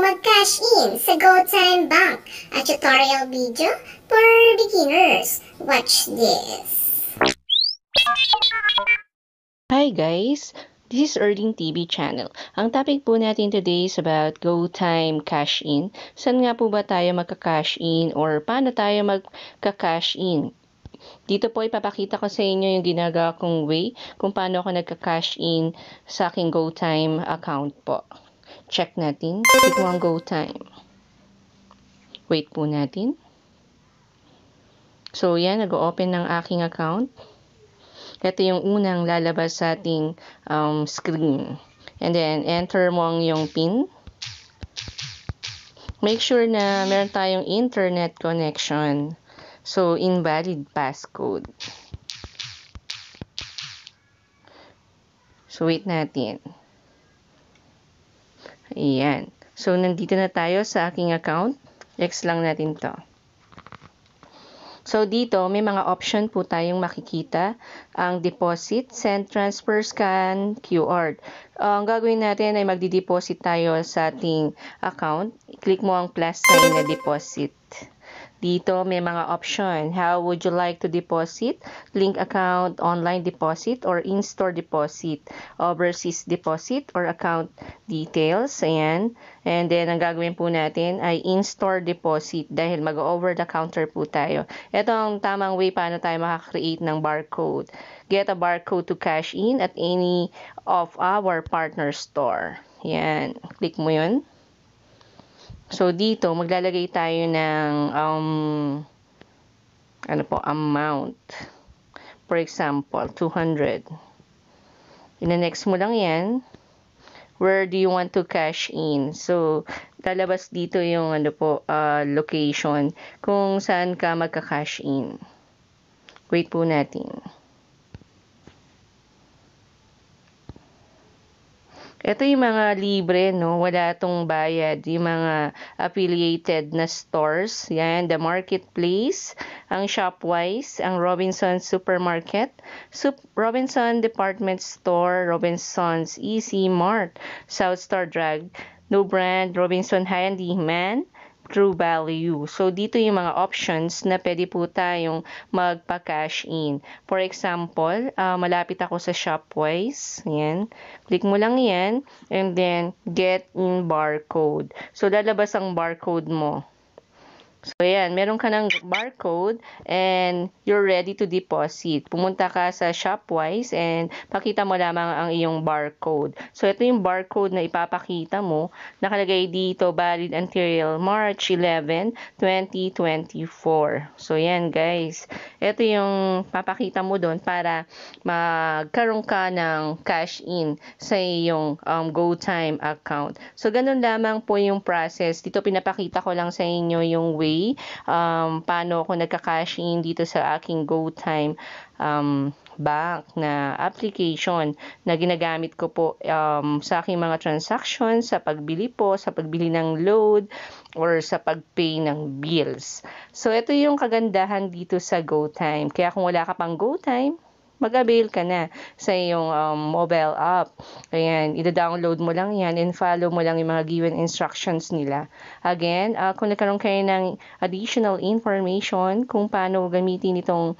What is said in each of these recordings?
mag-cash in sa GoTime Bank, a tutorial video for beginners. Watch this. Hi guys, this is Erling TV channel. Ang topic po natin today is about GoTime Cash In. Saan nga po ba tayo magka-cash in or paano tayo magka-cash in? Dito po ipapakita ko sa inyo yung ginagawa kong way kung paano ako nagka-cash in sa aking GoTime account po. Check natin. Click mo ang GoTime. Wait po natin. So yan, nag-open ng aking account. Ito yung unang lalabas sa ating screen. And then, enter mo ang yung PIN. Make sure na meron tayong internet connection. So, invalid passcode. So, wait natin. Ayan. So, nandito na tayo sa aking account. X lang natin to. So, dito, may mga option po tayong makikita. Ang deposit, send, transfer, scan, QR. Ang gagawin natin ay magdi-deposit tayo sa ating account. Click mo ang plus sign na deposit. Dito, may mga option. How would you like to deposit? Link account, online deposit, or in-store deposit, overseas deposit, or account details. Ayan. And then, ang gagawin po natin ay in-store deposit dahil mag-over-the-counter po tayo. Ito ang tamang way paano tayo makakreate ng barcode. Get a barcode to cash in at any of our partner store. Ayan. Click mo yun. So, dito, maglalagay tayo ng amount. For example, 200. Ina-next mo lang yan. Where do you want to cash in? So, lalabas dito yung location kung saan ka magka-cash in. Wait po natin. Ito yung mga libre, no? Wala tong bayad. Yung mga affiliated na stores. Yan, The Marketplace, ang Shopwise, ang Robinsons Supermarket, Robinson Department Store, Robinsons Easy Mart, South Star Drug, No Brand, Robinson Handyman, True Value. So, dito yung mga options na pwede po tayong magpa-cash in. For example, malapit ako sa Shopwise. Ayan. Click mo lang yan. And then, get in barcode. So, lalabas ang barcode mo. So, ayan, meron ka ng barcode and you're ready to deposit. Pumunta ka sa Shopwise and pakita mo lamang ang iyong barcode. So, ito yung barcode na ipapakita mo. Nakalagay dito, valid until March 11, 2024. So, ayan guys. Ito yung papakita mo doon para magkaroon ka ng cash in sa iyong GoTime account. So, ganun lamang po yung process. Dito pinapakita ko lang sa inyo yung way paano ako nagka-cash in dito sa aking GoTime bank na application na ginagamit ko po sa aking mga transactions, sa pagbili po, sa pagbili ng load, or sa pag-pay ng bills. So, ito yung kagandahan dito sa GoTime. Kaya kung wala ka pang GoTime, mag-avail ka na sa iyong mobile app. Ayan, ida-download mo lang yan and follow mo lang yung mga given instructions nila. Again, kung nagkaroon kayo ng additional information kung paano gamitin itong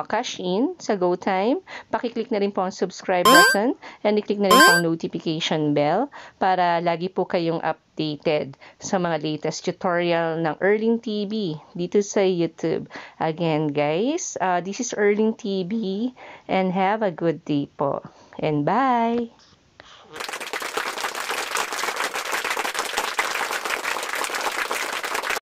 cash in sa GoTime, pakiclick na rin po ang subscribe button and i-click na rin po ang notification bell para lagi po kayong updated sa mga latest tutorial ng Erling TV dito sa YouTube. Again guys, this is Erling TV and have a good day po. And bye!